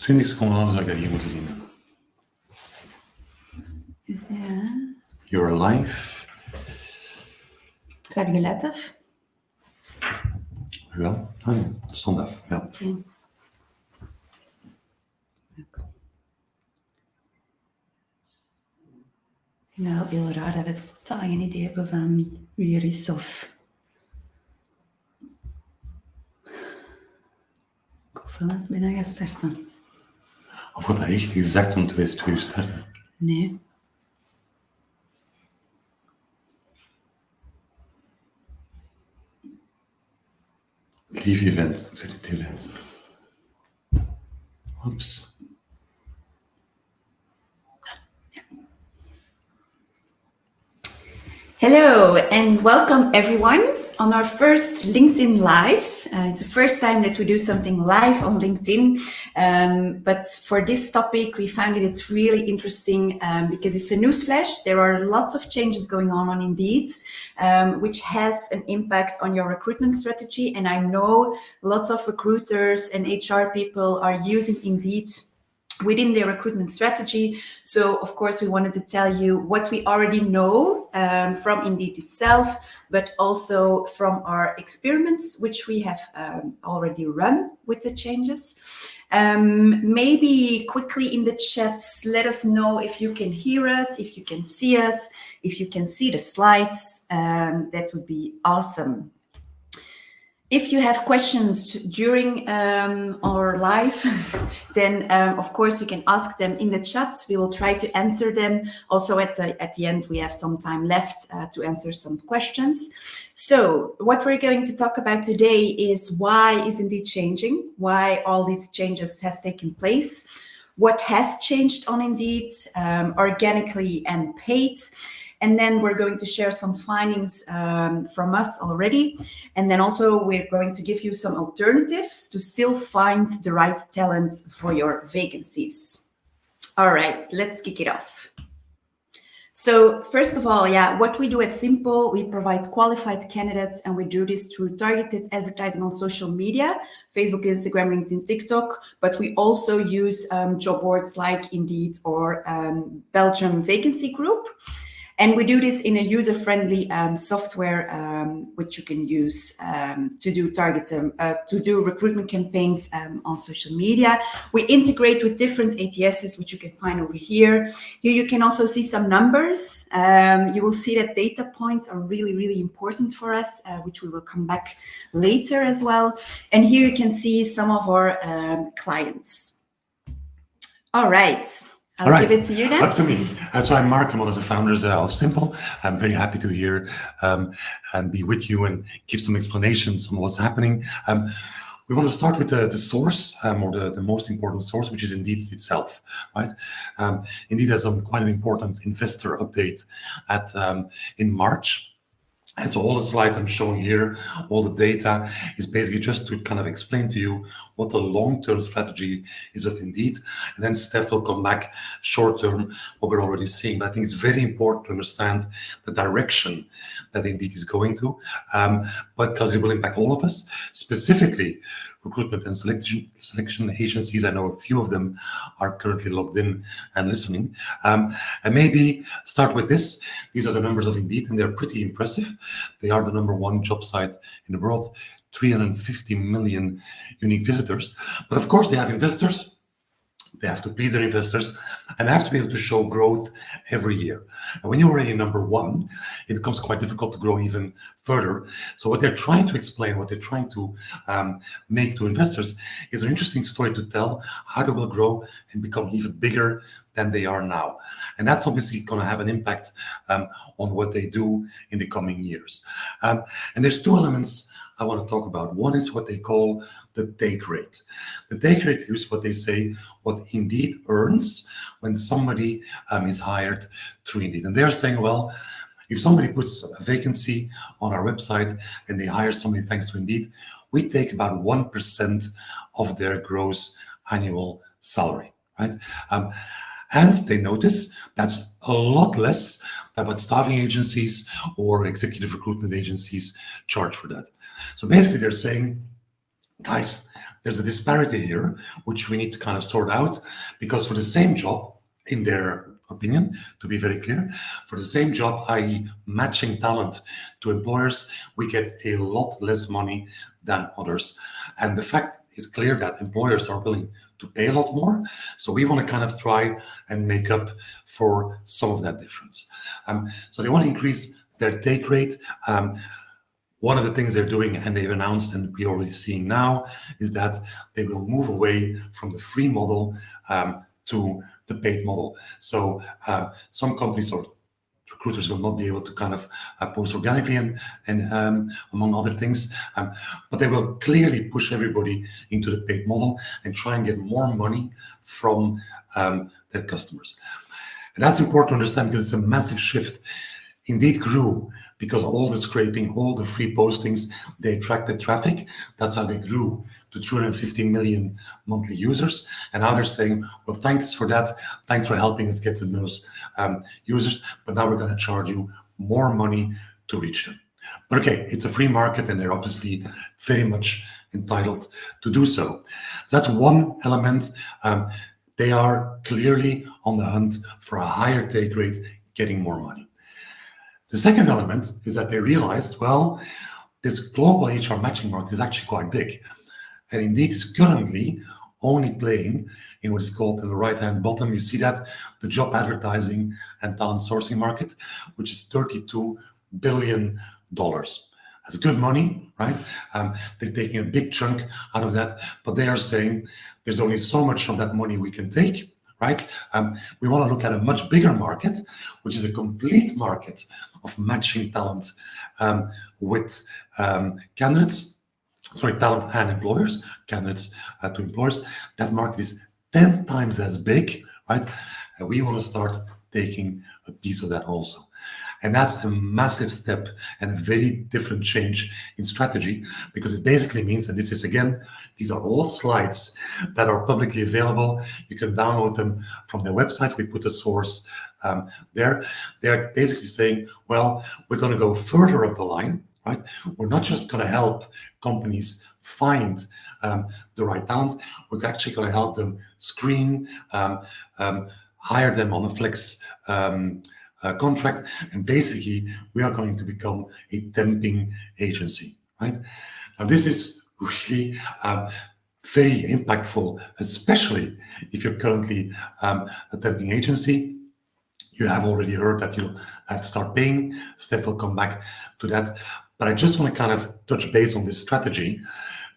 Dus 20 seconden later zou ik dat hier moeten zien. Ja. You're live. Staat het geluid af? Wel? Ah ja, dat stond af. Ja. Okay. Ik vind het wel heel raar dat we totaal geen idee hebben van wie er is of... Ik hoop wel dat ik bijna ga starten. Of wordt dat echt exact om 2 uur starten? Nee. Lief event. Hoe zit het event? Oeps. Hello and welcome everyone on our first LinkedIn Live. It's the first time that we do something live on LinkedIn, but for this topic we found it really interesting because it's a newsflash. There are lots of changes going on Indeed, which has an impact on your recruitment strategy, and I know lots of recruiters and HR people are using Indeed within their recruitment strategy. So of course we wanted to tell you what we already know from Indeed itself, but also from our experiments, which we have already run with the changes. Maybe quickly in the chat, let us know if you can hear us, if you can see us, if you can see the slides. That would be awesome. If you have questions during our live, then of course you can ask them in the chat. We will try to answer them. Also at the end, we have some time left to answer some questions. So what we're going to talk about today is why is Indeed changing, why all these changes has taken place, what has changed on Indeed, organically and paid. And then we're going to share some findings from us already. And then also we're going to give you some alternatives to still find the right talent for your vacancies. All right, let's kick it off. So first of all, what we do at sympl, we provide qualified candidates, and we do this through targeted advertising on social media, Facebook, Instagram, LinkedIn, TikTok, but we also use job boards like Indeed or Belgium Vacancy Group. And we do this in a user-friendly software which you can use to do recruitment campaigns on social media. We integrate with different ATSs, which you can find over here. Here you can also see some numbers. You will see that data points are really, really important for us, which we will come back later as well. And here you can see some of our clients. All right. I'll give it to you now. Up to me. So I'm Mark, I'm one of the founders of sympl. I'm very happy to hear and be with you and give some explanations on what's happening. We want to start with the source, or the most important source, which is Indeed itself, right? Indeed has quite an important investor update in March. And so all the slides I'm showing here, all the data is basically just to kind of explain to you what the long-term strategy is of Indeed. And then Steph will come back short-term, what we're already seeing. But I think it's very important to understand the direction that Indeed is going to, but because it will impact all of us, specifically recruitment and selection agencies. I know a few of them are currently logged in and listening. And maybe start with this. These are the numbers of Indeed, and they're pretty impressive. They are the #1 job site in the world, 350 million unique visitors. But of course, they have investors. They have to please their investors and have to be able to show growth every year. And when you're already #1, it becomes quite difficult to grow even further. So what they're trying to explain, what they're trying to make to investors is an interesting story to tell how they will grow and become even bigger than they are now. And that's obviously going to have an impact on what they do in the coming years. And there's two elements I want to talk about. One is what they call the take rate. The take rate is what they say, what Indeed earns when somebody is hired through Indeed. And they're saying, well, if somebody puts a vacancy on our website and they hire somebody thanks to Indeed, we take about 1% of their gross annual salary, right? And they notice that's a lot less than what staffing agencies or executive recruitment agencies charge for that. So basically they're saying, guys, there's a disparity here, which we need to kind of sort out, because for the same job, in their opinion, to be very clear, for the same job, i.e. matching talent to employers, we get a lot less money than others. And the fact is clear that employers are willing to pay a lot more. So we want to kind of try and make up for some of that difference. So they want to increase their take rate. One of the things they're doing, and they've announced, and we're already seeing now, is that they will move away from the free model to the paid model. So some companies or recruiters will not be able to kind of post organically and among other things, but they will clearly push everybody into the paid model and try and get more money from their customers. And that's important to understand because it's a massive shift. Indeed grew because all the scraping, all the free postings, they attracted traffic. That's how they grew to 250 million monthly users. And now they're saying, well, thanks for that. Thanks for helping us get to those users. But now we're going to charge you more money to reach them. But okay, it's a free market and they're obviously very much entitled to do so. That's one element. They are clearly on the hunt for a higher take rate, getting more money. The second element is that they realized, well, this global HR matching market is actually quite big. And indeed is currently only playing in what is called in the right-hand bottom. You see that, the job advertising and talent sourcing market, which is $32 billion. That's good money, right? They're taking a big chunk out of that, but they are saying there's only so much of that money we can take, right? We want to look at a much bigger market, which is a complete market of matching talent with candidates, talent and employers, candidates to employers. That market is 10 times as big, right? And we want to start taking a piece of that also. And that's a massive step and a very different change in strategy, because it basically means, and this is again, these are all slides that are publicly available. You can download them from their website. We put the source there. They're basically saying, well, we're going to go further up the line, right? We're not just going to help companies find the right talent. We're actually going to help them screen, hire them on a flex contract, and basically we are going to become a temping agency, right? Now this is really very impactful, especially if you're currently a temping agency. You have already heard that you have to start paying. Steph will come back to that, but I just want to kind of touch base on this strategy,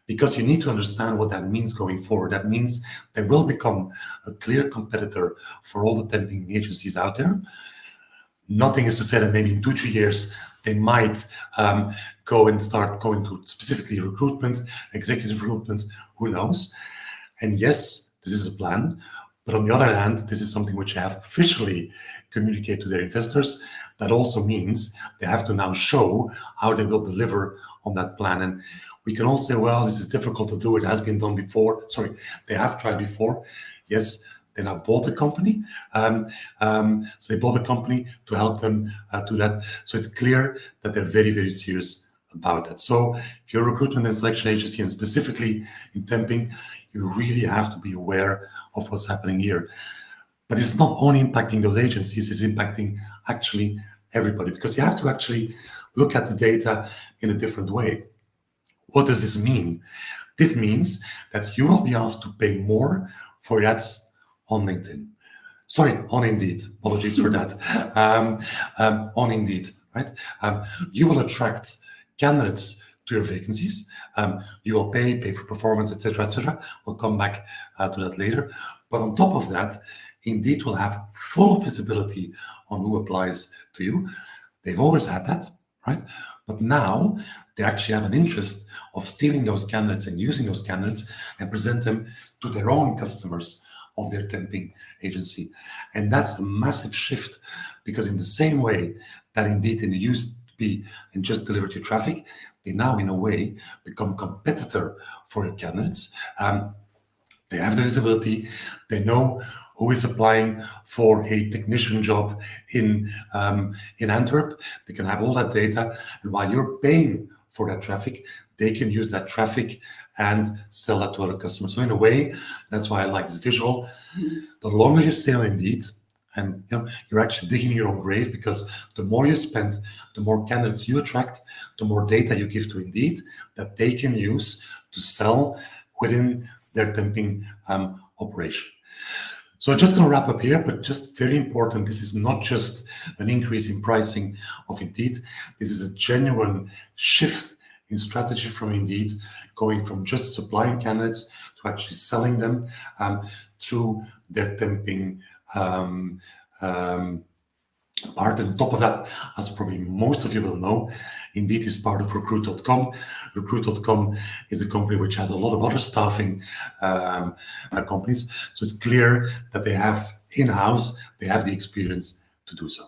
because you need to understand what that means going forward. That means they will become a clear competitor for all the temping agencies out there. Nothing is to say that maybe in 2-3 years they might go and start going to specifically recruitment, executive recruitment, who knows? And yes, this is a plan, but on the other hand, this is something which they have officially communicated to their investors. That also means they have to now show how they will deliver on that plan. And we can all say, well, this is difficult to do. It has been done before. Sorry, they have tried before. Yes, they now bought a company. So they bought a company to help them do that. So it's clear that they're very, very serious about that. So if you're a recruitment and selection agency, and specifically in temping, you really have to be aware of what's happening here. But it's not only impacting those agencies, it's impacting actually everybody, because you have to actually look at the data in a different way. What does this mean? It means that you will be asked to pay more for ads on LinkedIn. Sorry, on Indeed. Apologies for that. On Indeed, right? You will attract candidates to your vacancies. You will pay for performance, etc., etc. We'll come back to that later. But on top of that, Indeed will have full visibility on who applies to you. They've always had that, right? But now they actually have an interest of stealing those candidates and using those candidates and present them to their own customers of their temping agency. And that's a massive shift, because in the same way that Indeed used to be and just delivered you traffic, they now in a way become competitor for your candidates. They have the visibility, they know who is applying for a technician job in Antwerp. They can have all that data, and while you're paying for that traffic, they can use that traffic and sell that to other customers. So in a way, that's why I like this visual. The longer you stay on Indeed, and you're actually digging your own grave, because the more you spend, the more candidates you attract, the more data you give to Indeed that they can use to sell within their temping operation. So I'm just going to wrap up here, but just very important, this is not just an increase in pricing of Indeed. This is a genuine shift in strategy from Indeed, going from just supplying candidates to actually selling them through their temping part. And on top of that, as probably most of you will know, Indeed is part of recruit.com. Recruit.com is a company which has a lot of other staffing companies. So it's clear that they have in-house, they have the experience to do so.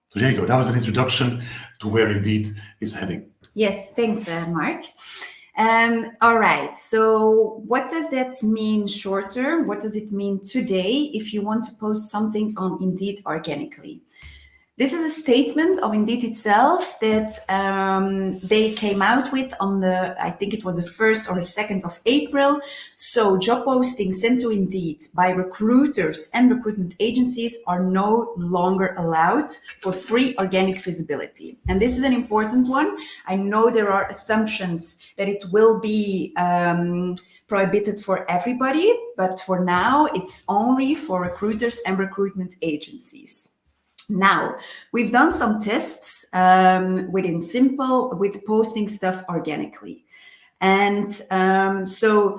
So there you go. That was an introduction to where Indeed is heading. Yes, thanks, Mark. All right, so what does that mean short term? What does it mean today if you want to post something on Indeed organically? This is a statement of Indeed itself that they came out with on the, I think it was the 1st or the 2nd of April. So job postings sent to Indeed by recruiters and recruitment agencies are no longer allowed for free organic visibility. And this is an important one. I know there are assumptions that it will be prohibited for everybody, but for now it's only for recruiters and recruitment agencies. Now, we've done some tests within sympl with posting stuff organically. And so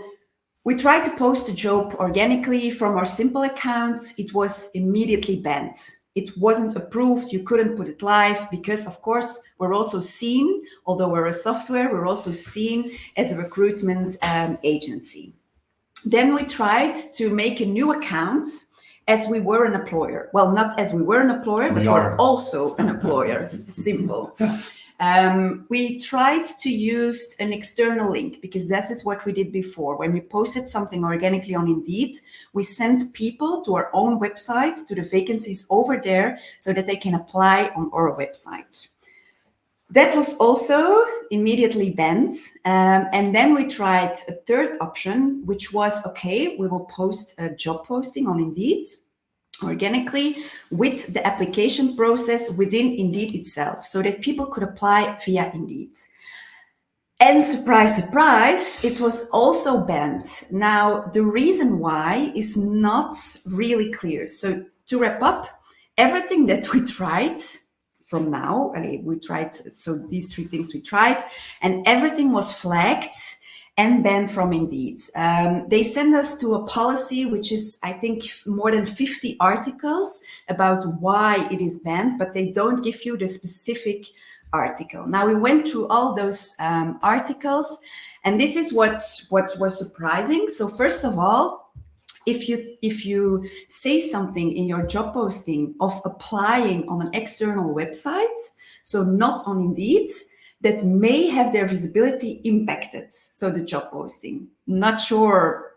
we tried to post a job organically from our sympl account. It was immediately banned. It wasn't approved. You couldn't put it live because, of course, we're also seen, although we're a software, we're also seen as a recruitment agency. Then we tried to make a new account as we were an employer. Well, not as we were an employer, but we're also an employer, simple. We tried to use an external link because this is what we did before. When we posted something organically on Indeed, we sent people to our own website, to the vacancies over there, so that they can apply on our website. That was also immediately banned. And then we tried a third option, which was, okay, we will post a job posting on Indeed organically with the application process within Indeed itself so that people could apply via Indeed. And surprise, surprise, it was also banned. Now, the reason why is not really clear. So to wrap up, everything that we tried from now, we tried, so these three things we tried, and everything was flagged and banned from Indeed. They send us to a policy, which is, I think, more than 50 articles about why it is banned, but they don't give you the specific article. Now, we went through all those articles, and this is what was surprising. So first of all, if you say something in your job posting of applying on an external website, so not on Indeed, that may have their visibility impacted. So the job posting, not sure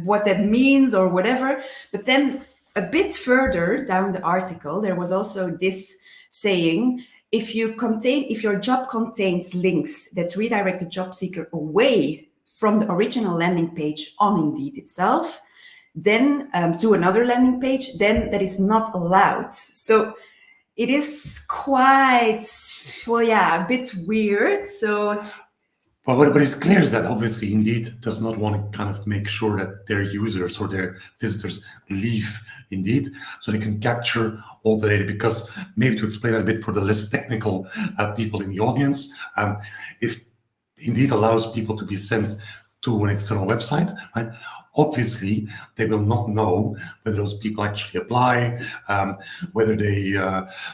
what that means or whatever, but then a bit further down the article, there was also this saying, if your job contains links that redirect the job seeker away from the original landing page on Indeed itself, then to another landing page, then that is not allowed. So it is quite, a bit weird. So, but what is clear is that obviously Indeed does not want to kind of make sure that their users or their visitors leave Indeed, so they can capture all the data. Because maybe to explain a bit for the less technical people in the audience, if Indeed allows people to be sent to an external website, right? Obviously, they will not know whether those people actually apply, whether they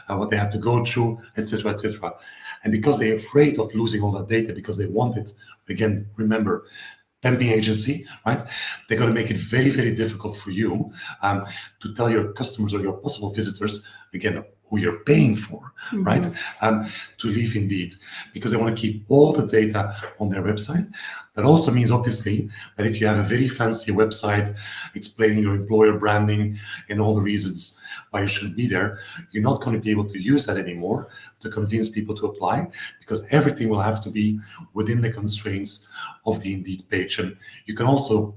what they have to go through, etc., etc. And because they're afraid of losing all that data, because they want it, again, remember, temping agency, right? They're going to make it very, very difficult for you to tell your customers or your possible visitors, again, who you're paying for, right? To leave Indeed, because they want to keep all the data on their website. That also means, obviously, that if you have a very fancy website explaining your employer branding and all the reasons why you should be there, you're not going to be able to use that anymore to convince people to apply, because everything will have to be within the constraints of the Indeed page. And you can also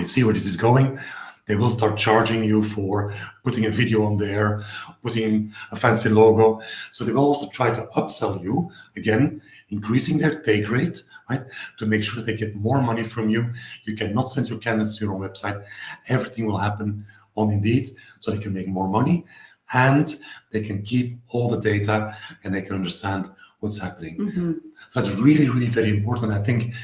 see where this is going. They will start charging you for putting a video on there, putting a fancy logo. So they will also try to upsell you, again, increasing their take rate, right? To make sure that they get more money from you. You cannot send your candidates to your own website. Everything will happen on Indeed, so they can make more money and they can keep all the data and they can understand what's happening. That's really, really very important. I think,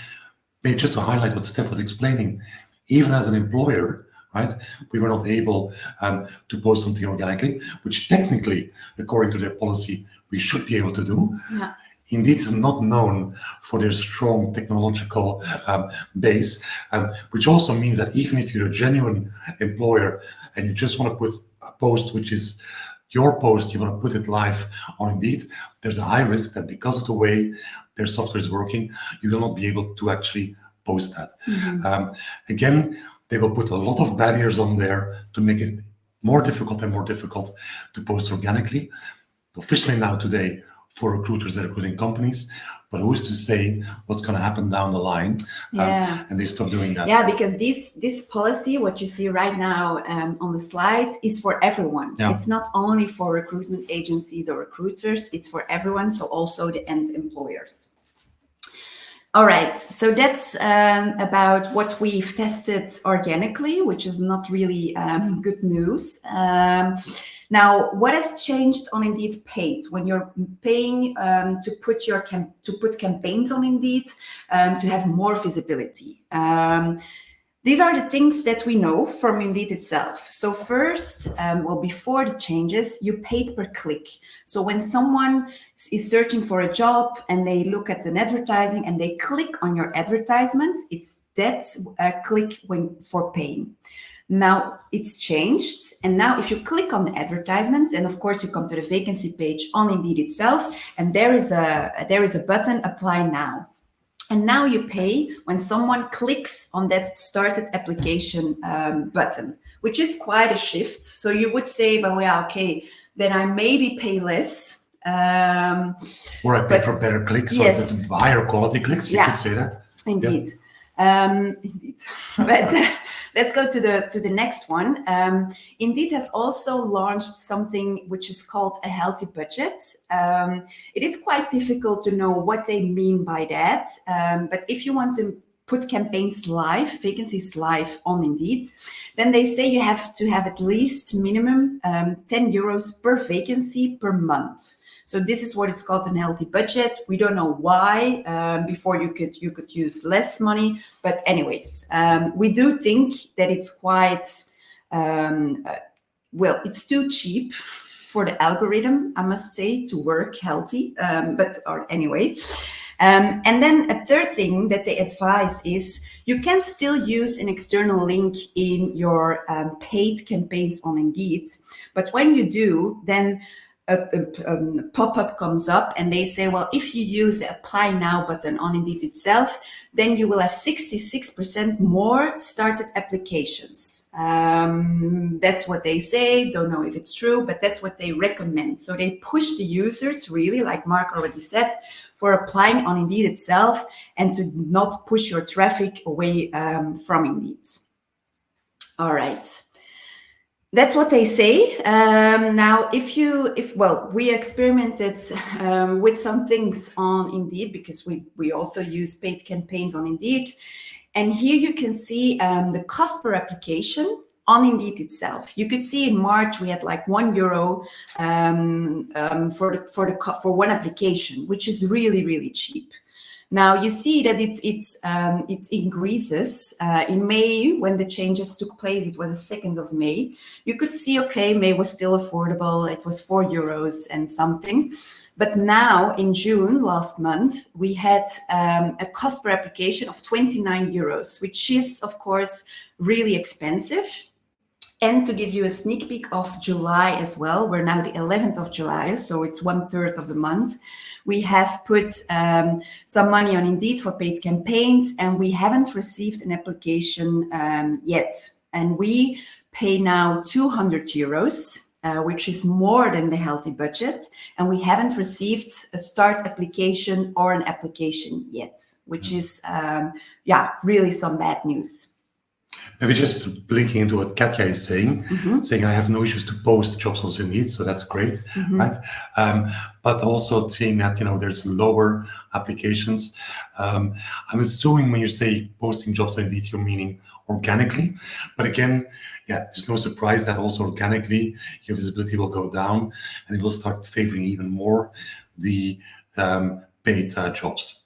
maybe just to highlight what Steph was explaining, even as an employer, right, we were not able to post something organically, which technically, according to their policy, we should be able to do. Yeah. Indeed is not known for their strong technological base, which also means that even if you're a genuine employer and you just want to put a post which is your post, you want to put it live on Indeed, there's a high risk that because of the way their software is working, you will not be able to actually post that. Again, they will put a lot of barriers on there to make it more difficult and more difficult to post organically. Officially now today, for recruiters and recruiting companies, but who's to say what's going to happen down the line? And they stop doing that. Yeah, because this policy, what you see right now on the slide, is for everyone. Yeah. It's not only for recruitment agencies or recruiters, it's for everyone, so also the end employers. All right, so that's about what we've tested organically, which is not really good news. Now, what has changed on Indeed Paid? When you're paying to put campaigns on Indeed to have more visibility. These are the things that we know from Indeed itself. So first, before the changes, you paid per click. So when someone is searching for a job and they look at an advertising and they click on your advertisement, it's that click for paying. Now it's changed. And now if you click on the advertisement, and of course you come to the vacancy page on Indeed itself, and there is a button, apply now. And now you pay when someone clicks on that started application button, which is quite a shift. So you would say, well, yeah, okay, then I maybe pay less. Or I pay for better clicks, yes. or higher quality clicks, you could say that. Indeed. Yeah. Indeed. But let's go to the next one. Indeed has also launched something which is called a healthy budget. It is quite difficult to know what they mean by that. But if you want to put campaigns live, vacancies live on Indeed, then they say you have to have at least minimum 10 euros per vacancy per month. So this is what it's called, a healthy budget. We don't know why. Before you could use less money, but anyways, we do think that it's quite it's too cheap for the algorithm, I must say, to work healthy. Anyway. And then a third thing that they advise is you can still use an external link in your paid campaigns on Indeed, but when you do, then a pop-up comes up and they say, well, if you use the apply now button on Indeed itself, then you will have 66% more started applications. That's what they say. Don't know if it's true, but that's what they recommend. So they push the users really, like Mark already said, for applying on Indeed itself and to not push your traffic away from Indeed. All right. That's what they say. Now, we experimented with some things on Indeed because we also use paid campaigns on Indeed. And here you can see the cost per application on Indeed itself. You could see in March we had like €1 for one application, which is really, really cheap. Now you see that it increases in May when the changes took place. It was the 2nd of May. You could see, okay, May was still affordable. It was €4 and something. But now in June last month, we had a cost per application of €29, which is, of course, really expensive. And to give you a sneak peek of July as well, we're now the 11th of July, so it's 1/3 of the month. We have put some money on Indeed for paid campaigns, and we haven't received an application yet. And we pay now 200 euros, which is more than the healthy budget. And we haven't received a start application or an application yet, which is, really some bad news. Maybe just blinking into what Katja is saying, saying I have no issues to post jobs on Indeed, so that's great, right? But also seeing that, there's lower applications. I'm assuming when you say posting jobs on Indeed, you're meaning organically. But again, there's no surprise that also organically, your visibility will go down and it will start favoring even more the paid jobs.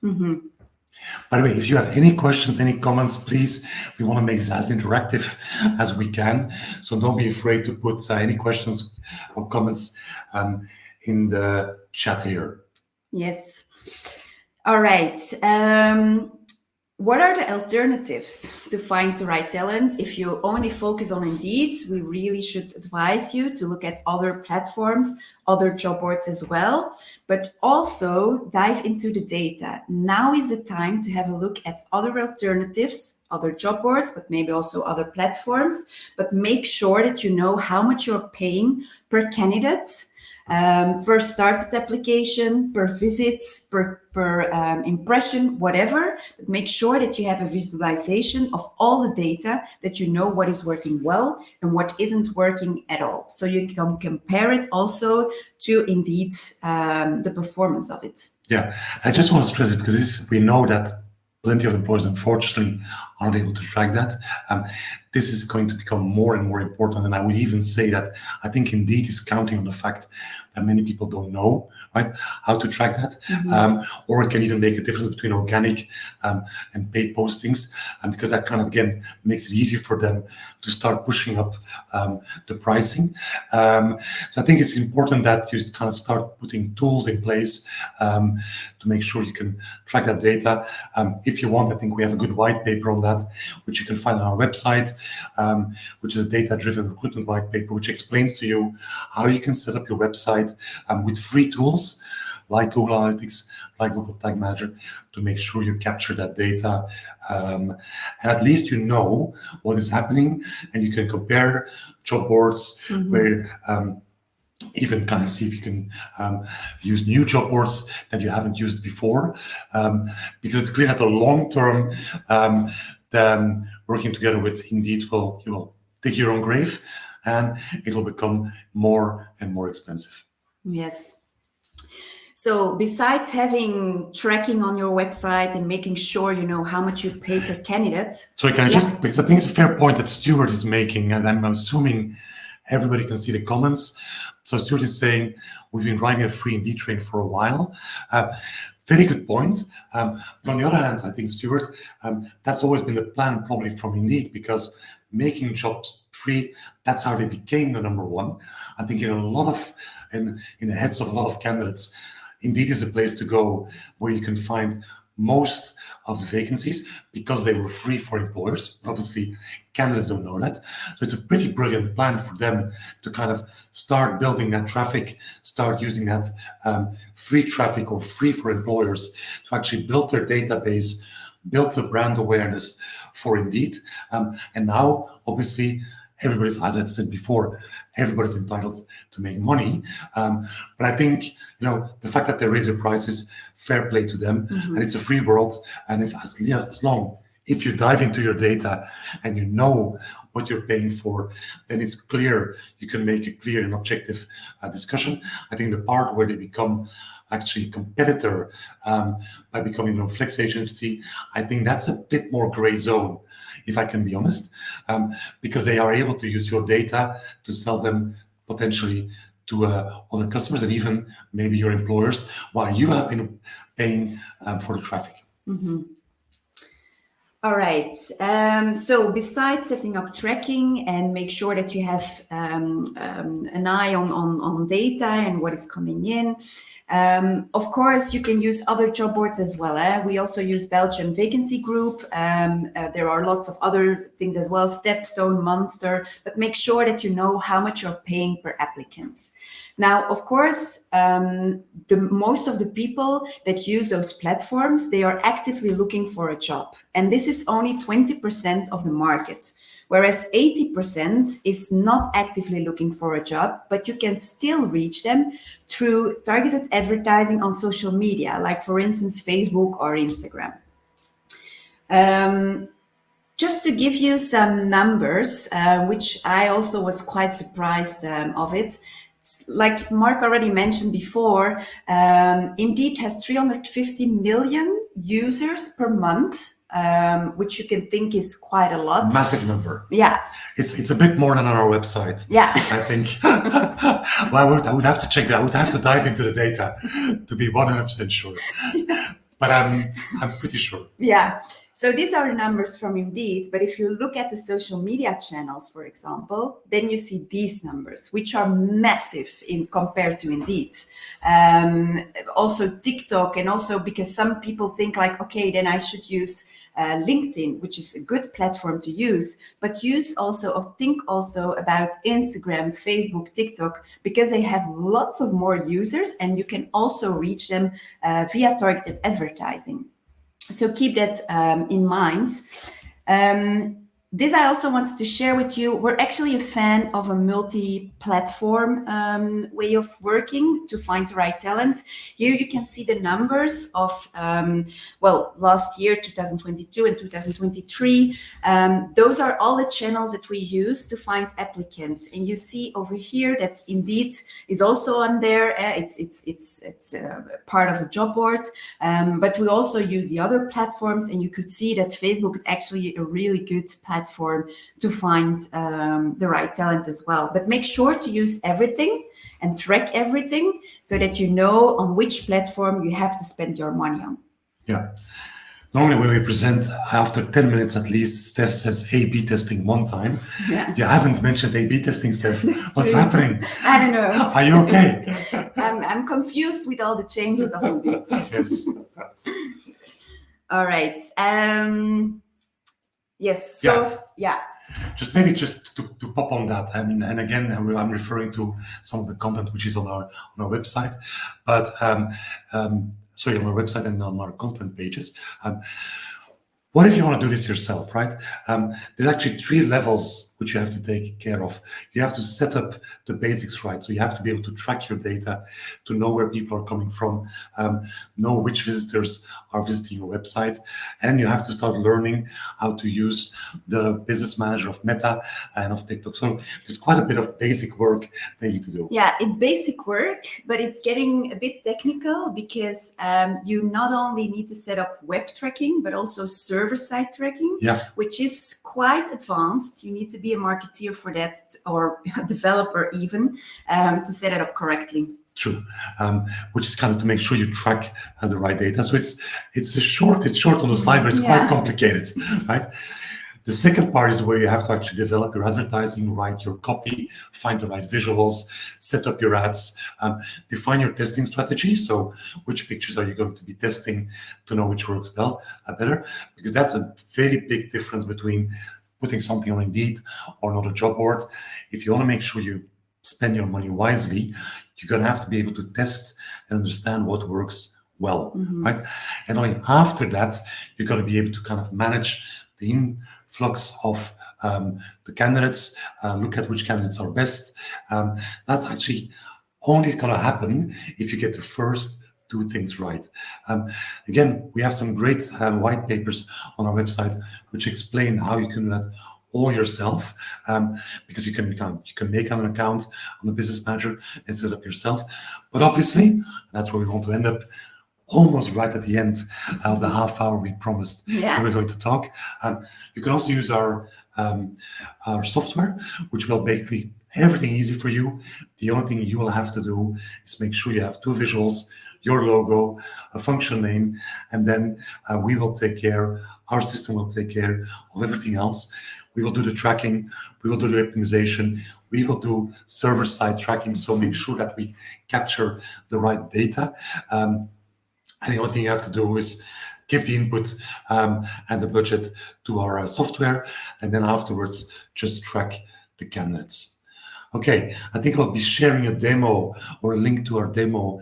By the way, if you have any questions, any comments, please, we want to make this as interactive as we can. So don't be afraid to put any questions or comments in the chat here. Yes. All right. What are the alternatives to find the right talent? If you only focus on Indeed, we really should advise you to look at other platforms, other job boards as well, but also dive into the data. Now is the time to have a look at other alternatives, other job boards, but maybe also other platforms, but make sure that you know how much you're paying per candidate, per started application, per visit, per impression, whatever. But make sure that you have a visualization of all the data, that you know what is working well and what isn't working at all. So you can compare it also to Indeed, the performance of it. Yeah, I just want to stress it because we know that plenty of employers, unfortunately, aren't able to track that. This is going to become more and more important. And I would even say that I think Indeed is counting on the fact that many people don't know, right, how to track that. Or it can even make a difference between organic and paid postings, because that kind of, again, makes it easier for them to start pushing up the pricing. So I think it's important that you kind of start putting tools in place to make sure you can track that data. If you want, I think we have a good white paper on that, which you can find on our website, which is a data-driven recruitment white paper, which explains to you how you can set up your website with free tools like Google Analytics, like Google Tag Manager, to make sure you capture that data. And at least you know what is happening, and you can compare job boards where even kind of see if you can use new job boards that you haven't used before, because it's clear that the long term, working together with Indeed you will dig your own grave, and it will become more and more expensive. Yes. So besides having tracking on your website and making sure you know how much you pay per candidate. Sorry, can I just, because I think it's a fair point that Stuart is making, and I'm assuming everybody can see the comments. So Stuart is saying, we've been riding a free Indeed train for a while. Very good point. But on the other hand, I think, Stuart, that's always been the plan probably from Indeed, because making jobs free, that's how they became the number one. I think in the heads of a lot of candidates, Indeed is a place to go where you can find most of the vacancies because they were free for employers. Obviously, candidates don't know that. So it's a pretty brilliant plan for them to kind of start building that traffic, start using that free traffic or free for employers to actually build their database, build the brand awareness for Indeed. And now, obviously, everybody's, as I said before, everybody's entitled to make money. But I think, the fact that they raise their prices, fair play to them. And it's a free world. And as long if you dive into your data and you know what you're paying for, then it's clear, you can make a clear and objective discussion. I think the part where they become actually a competitor by becoming a flex agency, I think that's a bit more gray zone, if I can be honest, because they are able to use your data to sell them potentially to other customers and even maybe your employers, while you have been paying for the traffic. All right. So besides setting up tracking and make sure that you have an eye on data and what is coming in, of course, you can use other job boards as well. We also use Belgium Vacancy Group. There are lots of other things as well, Stepstone, Monster, but make sure that you know how much you're paying per applicant. Now, of course, most of the people that use those platforms, they are actively looking for a job. And this is only 20% of the market, whereas 80% is not actively looking for a job, but you can still reach them through targeted advertising on social media, like for instance, Facebook or Instagram. Just to give you some numbers, which I also was quite surprised of it. Like Mark already mentioned before, Indeed has 350 million users per month, which you can think is quite a lot. Massive number. Yeah. It's a bit more than on our website. Yeah. I think. Well, I would have to check that. I would have to dive into the data to be 100% sure. But I'm pretty sure. Yeah. So these are numbers from Indeed, but if you look at the social media channels, for example, then you see these numbers, which are massive in compared to Indeed. Also TikTok, and also because some people think like, okay, then I should use LinkedIn, which is a good platform to use, but think also about Instagram, Facebook, TikTok, because they have lots of more users and you can also reach them via targeted advertising. So keep that in mind. This I also wanted to share with you. We're actually a fan of a multi-platform way of working to find the right talent. Here you can see the numbers of, last year, 2022 and 2023. Those are all the channels that we use to find applicants. And you see over here that Indeed is also on there. It's part of the job board. But we also use the other platforms, and you could see that Facebook is actually a really good platform to find the right talent as well. But make sure to use everything and track everything so that you know on which platform you have to spend your money on. Yeah. Normally when we present, after 10 minutes at least, Steph says A/B testing one time. Yeah. You haven't mentioned A/B testing, Steph. What's true. happening? I don't know. Are you okay? I'm confused with all the changes of Indeed. Yes. All right. Yes. So yeah. Just maybe to pop on that. I mean, and again, I'm referring to some of the content which is on our website, but sorry, on our website and on our content pages. What if you want to do this yourself, right? There's actually 3 levels which you have to take care of. You have to set up the basics right. So you have to be able to track your data, to know where people are coming from, know which visitors are visiting your website. And you have to start learning how to use the business manager of Meta and of TikTok. So there's quite a bit of basic work that you need to do. Yeah, it's basic work, but it's getting a bit technical because you not only need to set up web tracking, but also server-side tracking, which is quite advanced. You need to be a marketeer for that, or a developer even, to set it up correctly. True, which is kind of to make sure you track the right data. So it's short on the slide, but it's quite complicated, right? The second part is where you have to actually develop your advertising, write your copy, find the right visuals, set up your ads, define your testing strategy. So which pictures are you going to be testing to know which works better? Because that's a very big difference between putting something on Indeed or another job board. If you want to make sure you spend your money wisely, you're going to have to be able to test and understand what works well, right? And only after that, you're going to be able to kind of manage the influx of the candidates, look at which candidates are best. That's actually only going to happen if you get the first 2 things right. Again, we have some great white papers on our website which explain how you can do that all yourself, because you can make an account on the business manager and set up yourself. But obviously, that's where we want to end up, almost right at the end of the half hour we promised we were going to talk. You can also use our software, which will basically everything easy for you. The only thing you will have to do is make sure you have 2 visuals. your logo, a function name, and then we will take care, our system will take care of everything else. We will do the tracking, we will do the optimization, we will do server-side tracking, so make sure that we capture the right data. And the only thing you have to do is give the input and the budget to our software, and then afterwards just track the candidates. Okay, I think I'll be sharing a demo or a link to our demo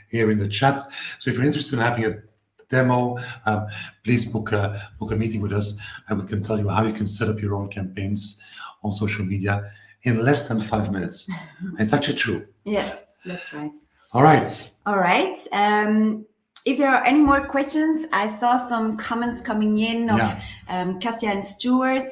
here in the chat. So if you're interested in having a demo, please book a meeting with us, and we can tell you how you can set up your own campaigns on social media in less than 5 minutes. It's actually true. Yeah, that's right. All right. All right. If there are any more questions, I saw some comments coming in of Katja and Stuart.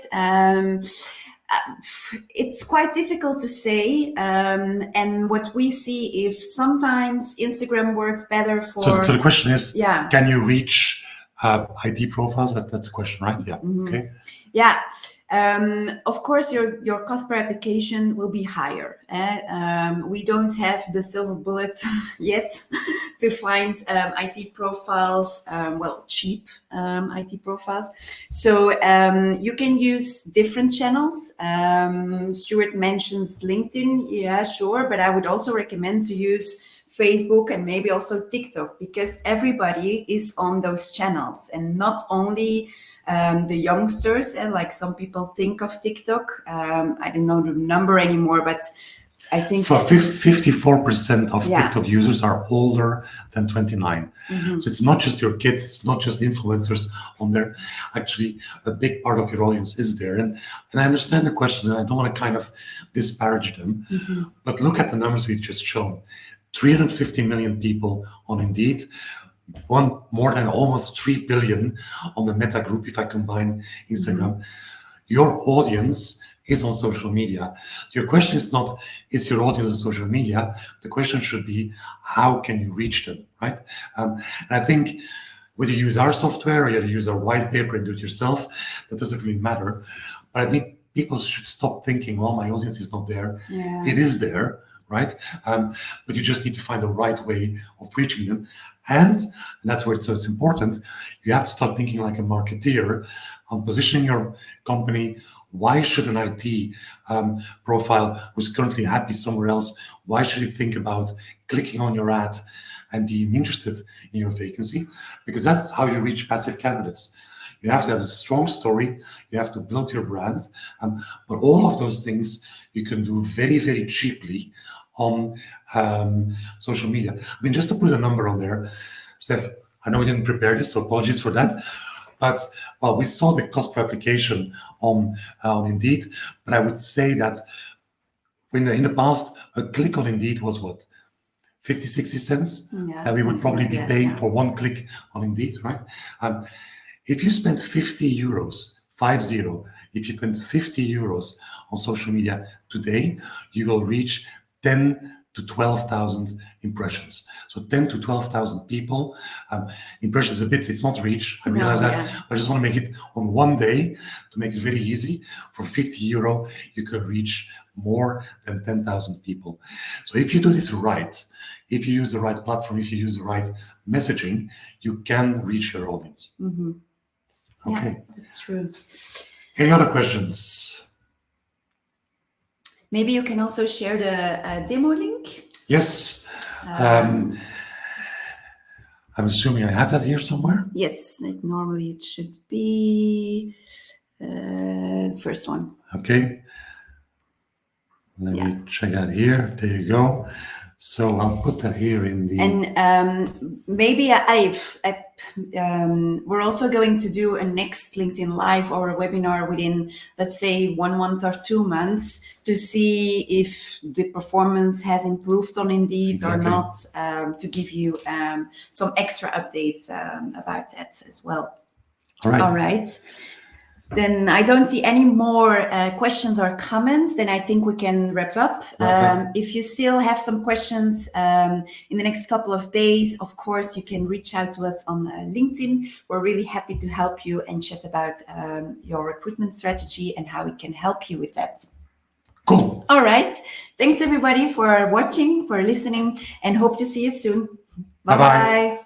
It's quite difficult to say. And what we see, if sometimes Instagram works better for... So the question is, can you reach IT profiles? That's the question, right? Yeah. Okay. Yeah. Of course, your cost per application will be higher. We don't have the silver bullet yet to find IT profiles, cheap IT profiles. So you can use different channels. Stuart mentions LinkedIn. Yeah, sure. But I would also recommend to use Facebook and maybe also TikTok, because everybody is on those channels, and not only the youngsters, and like some people think of TikTok. I don't know the number anymore, but I think for 54% of TikTok users are older than 29. So it's not just your kids, it's not just influencers on there. Actually, a big part of your audience is there. And I understand the questions, and I don't want to kind of disparage them, but look at the numbers we've just shown. 350 million people on Indeed, more than almost 3 billion on the Meta group, if I combine Instagram. Your audience is on social media. Your question is not, is your audience on social media? The question should be, how can you reach them, right? And I think whether you use our software or you use our white paper and do it yourself, that doesn't really matter. But I think people should stop thinking, well, my audience is not there. It is there, right? But you just need to find the right way of reaching them. And that's where it's important. You have to start thinking like a marketeer on positioning your company. Why should an IT profile who's currently happy somewhere else, why should he think about clicking on your ad and being interested in your vacancy? Because that's how you reach passive candidates. You have to have a strong story. You have to build your brand. But all of those things you can do very, very cheaply on social media. I mean, just to put a number on there, Steph, I know we didn't prepare this, so apologies for that. But well, we saw the cost per application on Indeed, but I would say that in the past, a click on Indeed was what? 50, 60 cents? That we would probably be paying for one click on Indeed, right? If you spend 50 euros, 50, if you spend 50 euros on social media today, you will reach 10 to 12,000 impressions. So 10 to 12,000 people. Impressions a bit, it's not reach. I realize that. I just want to make it on one day to make it very easy. For 50 euro, you can reach more than 10,000 people. So if you do this right, if you use the right platform, if you use the right messaging, you can reach your audience. Okay. Yeah, that's true. Any other questions? Maybe you can also share the demo link. Yes. I'm assuming I have that here somewhere. Yes, normally it should be the first one. Okay. Let me check that here. There you go. So I'll put that here in the... And maybe we're also going to do a next LinkedIn Live or a webinar within, let's say, 1 month or 2 months to see if the performance has improved on Indeed or not, to give you some extra updates about that as well. All right. All right. Then I don't see any more questions or comments. Then I think we can wrap up. If you still have some questions in the next couple of days, of course, you can reach out to us on LinkedIn. We're really happy to help you and chat about your recruitment strategy and how we can help you with that. Cool. All right. Thanks everybody for watching, for listening, and hope to see you soon. Bye-bye. Bye-bye.